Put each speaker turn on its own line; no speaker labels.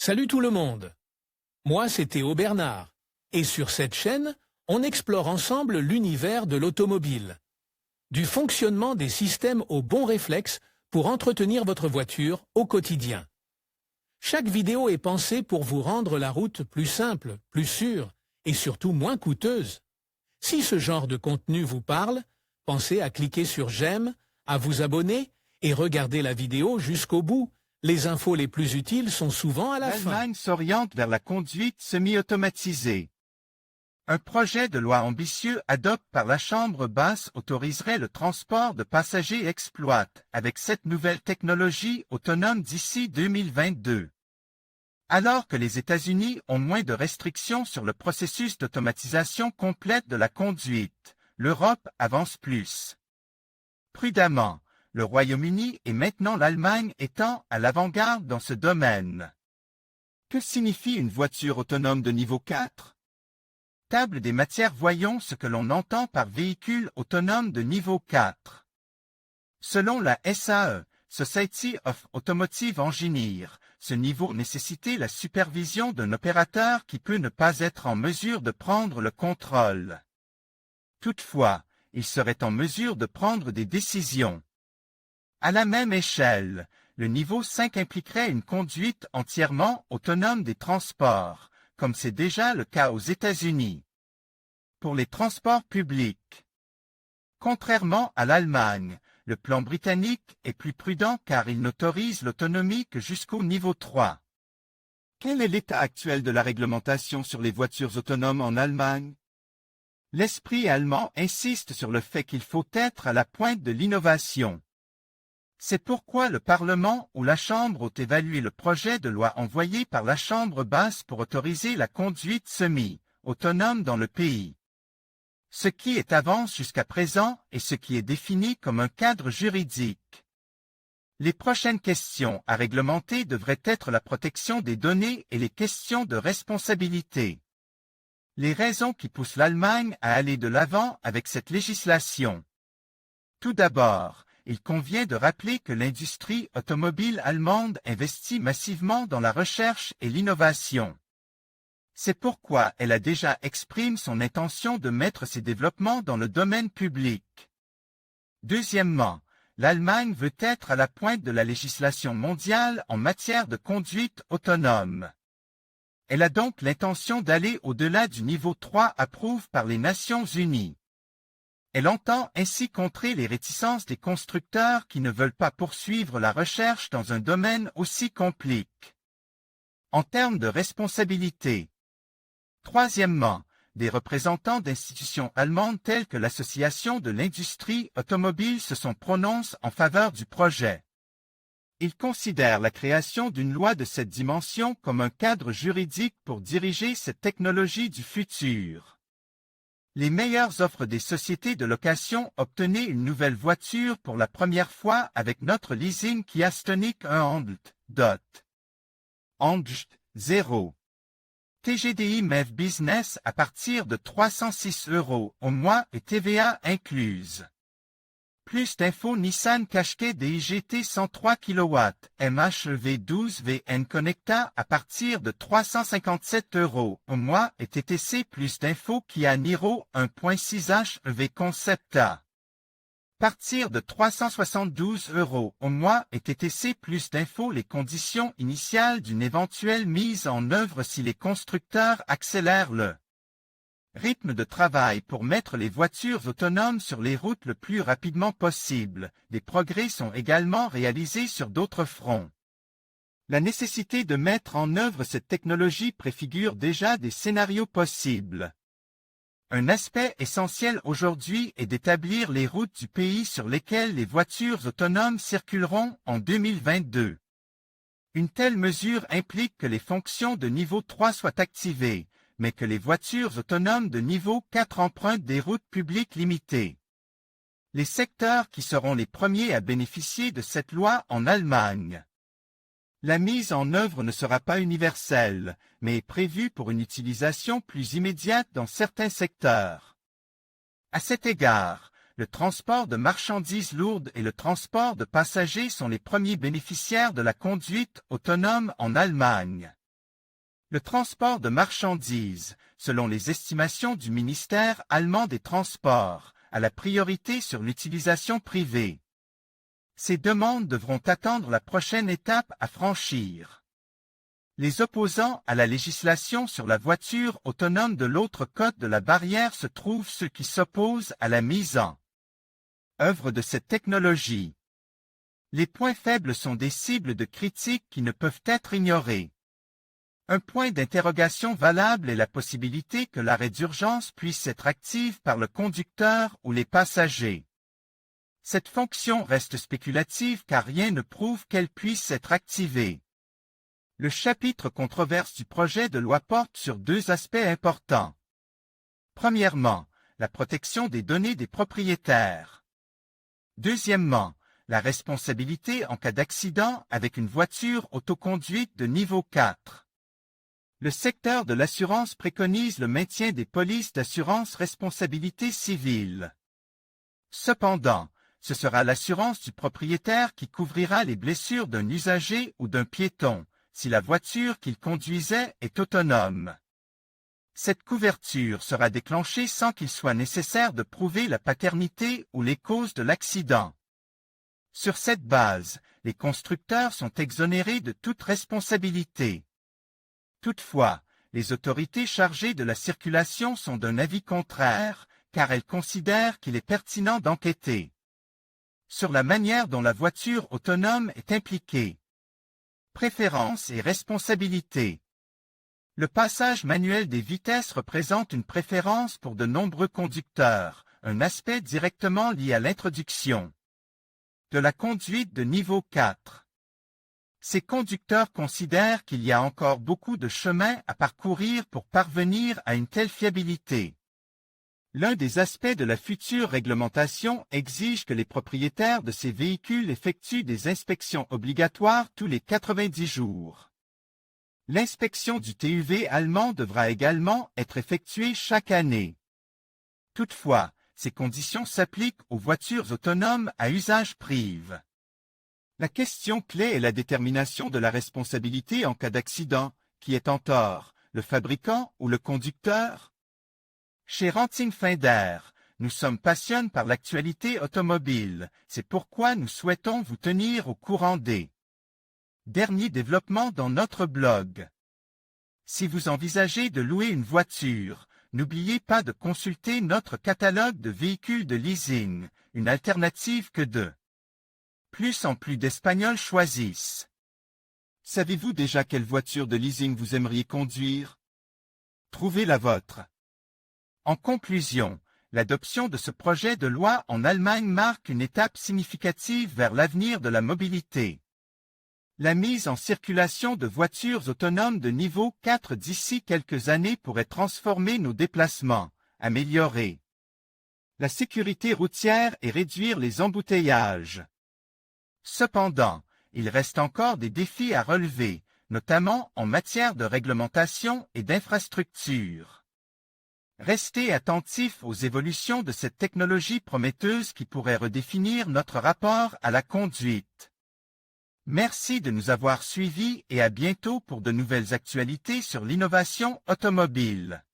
Salut tout le monde. Moi, c'est Théo Bernard. Et sur cette chaîne, on explore ensemble l'univers de l'automobile. Du fonctionnement des systèmes aux bons réflexes pour entretenir votre voiture au quotidien. Chaque vidéo est pensée pour vous rendre la route plus simple, plus sûre et surtout moins coûteuse. Si ce genre de contenu vous parle, pensez à cliquer sur j'aime, à vous abonner et regarder la vidéo jusqu'au bout. Les infos les plus utiles sont souvent à la fin.
L'Allemagne s'oriente vers la conduite semi-automatisée. Un projet de loi ambitieux adopté par la Chambre basse autoriserait le transport de passagers exploite avec cette nouvelle technologie autonome d'ici 2022. Alors que les États-Unis ont moins de restrictions sur le processus d'automatisation complète de la conduite, l'Europe avance plus. Prudemment, le Royaume-Uni et maintenant l'Allemagne étant à l'avant-garde dans ce domaine. Que signifie une voiture autonome de niveau 4? Table des matières, voyons ce que l'on entend par véhicule autonome de niveau 4. Selon la SAE, Society of Automotive Engineers, ce niveau nécessitait la supervision d'un opérateur qui peut ne pas être en mesure de prendre le contrôle. Toutefois, il serait en mesure de prendre des décisions. À la même échelle, le niveau 5 impliquerait une conduite entièrement autonome des transports, comme c'est déjà le cas aux États-Unis. Pour les transports publics. Contrairement à l'Allemagne, le plan britannique est plus prudent car il n'autorise l'autonomie que jusqu'au niveau 3. Quel est l'état actuel de la réglementation sur les voitures autonomes en Allemagne? L'esprit allemand insiste sur le fait qu'il faut être à la pointe de l'innovation. C'est pourquoi le Parlement ou la Chambre ont évalué le projet de loi envoyé par la Chambre basse pour autoriser la conduite semi-autonome dans le pays. Ce qui est avance jusqu'à présent et ce qui est défini comme un cadre juridique. Les prochaines questions à réglementer devraient être la protection des données et les questions de responsabilité. Les raisons qui poussent l'Allemagne à aller de l'avant avec cette législation. Tout d'abord, il convient de rappeler que l'industrie automobile allemande investit massivement dans la recherche et l'innovation. C'est pourquoi elle a déjà exprimé son intention de mettre ses développements dans le domaine public. Deuxièmement, l'Allemagne veut être à la pointe de la législation mondiale en matière de conduite autonome. Elle a donc l'intention d'aller au-delà du niveau 3 approuvé par les Nations Unies. Elle entend ainsi contrer les réticences des constructeurs qui ne veulent pas poursuivre la recherche dans un domaine aussi complexe. En termes de responsabilité. Troisièmement, des représentants d'institutions allemandes telles que l'Association de l'industrie automobile se sont prononcés en faveur du projet. Ils considèrent la création d'une loi de cette dimension comme un cadre juridique pour diriger cette technologie du futur. Les meilleures offres des sociétés de location. Obtenez une nouvelle voiture pour la première fois avec notre leasing Kia Stonic 1 Handelt 0. TGDI MEV Business à partir de 306 € au mois et TVA incluse. Plus d'infos Nissan Qashqai DIGT 103 kW, MHEV 12 VN Connecta à partir de 357 € au mois et TTC. Plus d'infos Kia Niro 1.6 HEV Concepta. Partir de 372 € au mois et TTC. Plus d'infos les conditions initiales d'une éventuelle mise en œuvre si les constructeurs accélèrent le rythme de travail pour mettre les voitures autonomes sur les routes le plus rapidement possible. Des progrès sont également réalisés sur d'autres fronts. La nécessité de mettre en œuvre cette technologie préfigure déjà des scénarios possibles. Un aspect essentiel aujourd'hui est d'établir les routes du pays sur lesquelles les voitures autonomes circuleront en 2022. Une telle mesure implique que les fonctions de niveau 3 soient activées, mais que les voitures autonomes de niveau 4 empruntent des routes publiques limitées. Les secteurs qui seront les premiers à bénéficier de cette loi en Allemagne. La mise en œuvre ne sera pas universelle, mais est prévue pour une utilisation plus immédiate dans certains secteurs. À cet égard, le transport de marchandises lourdes et le transport de passagers sont les premiers bénéficiaires de la conduite autonome en Allemagne. Le transport de marchandises, selon les estimations du ministère allemand des Transports, a la priorité sur l'utilisation privée. Ces demandes devront attendre la prochaine étape à franchir. Les opposants à la législation sur la voiture autonome de l'autre côté de la barrière se trouvent ceux qui s'opposent à la mise en œuvre de cette technologie. Les points faibles sont des cibles de critiques qui ne peuvent être ignorées. Un point d'interrogation valable est la possibilité que l'arrêt d'urgence puisse être active par le conducteur ou les passagers. Cette fonction reste spéculative car rien ne prouve qu'elle puisse être activée. Le chapitre controverse du projet de loi porte sur deux aspects importants. Premièrement, la protection des données des propriétaires. Deuxièmement, la responsabilité en cas d'accident avec une voiture autoconduite de niveau 4. Le secteur de l'assurance préconise le maintien des polices d'assurance responsabilité civile. Cependant, ce sera l'assurance du propriétaire qui couvrira les blessures d'un usager ou d'un piéton, si la voiture qu'il conduisait est autonome. Cette couverture sera déclenchée sans qu'il soit nécessaire de prouver la paternité ou les causes de l'accident. Sur cette base, les constructeurs sont exonérés de toute responsabilité. Toutefois, les autorités chargées de la circulation sont d'un avis contraire, car elles considèrent qu'il est pertinent d'enquêter sur la manière dont la voiture autonome est impliquée. Préférences et responsabilités. Le passage manuel des vitesses représente une préférence pour de nombreux conducteurs, un aspect directement lié à l'introduction de la conduite de niveau 4. Ces conducteurs considèrent qu'il y a encore beaucoup de chemin à parcourir pour parvenir à une telle fiabilité. L'un des aspects de la future réglementation exige que les propriétaires de ces véhicules effectuent des inspections obligatoires tous les 90 jours. L'inspection du TÜV allemand devra également être effectuée chaque année. Toutefois, ces conditions s'appliquent aux voitures autonomes à usage privé. La question clé est la détermination de la responsabilité en cas d'accident, qui est en tort, le fabricant ou le conducteur. Chez Ranting Finder, nous sommes passionnés par l'actualité automobile, c'est pourquoi nous souhaitons vous tenir au courant des derniers développements dans notre blog. Si vous envisagez de louer une voiture, n'oubliez pas de consulter notre catalogue de véhicules de leasing, une alternative que de plus en plus d'Espagnols choisissent. Savez-vous déjà quelle voiture de leasing vous aimeriez conduire? Trouvez la vôtre. En conclusion, l'adoption de ce projet de loi en Allemagne marque une étape significative vers l'avenir de la mobilité. La mise en circulation de voitures autonomes de niveau 4 d'ici quelques années pourrait transformer nos déplacements, améliorer la sécurité routière et réduire les embouteillages. Cependant, il reste encore des défis à relever, notamment en matière de réglementation et d'infrastructure. Restez attentifs aux évolutions de cette technologie prometteuse qui pourrait redéfinir notre rapport à la conduite. Merci de nous avoir suivis et à bientôt pour de nouvelles actualités sur l'innovation automobile.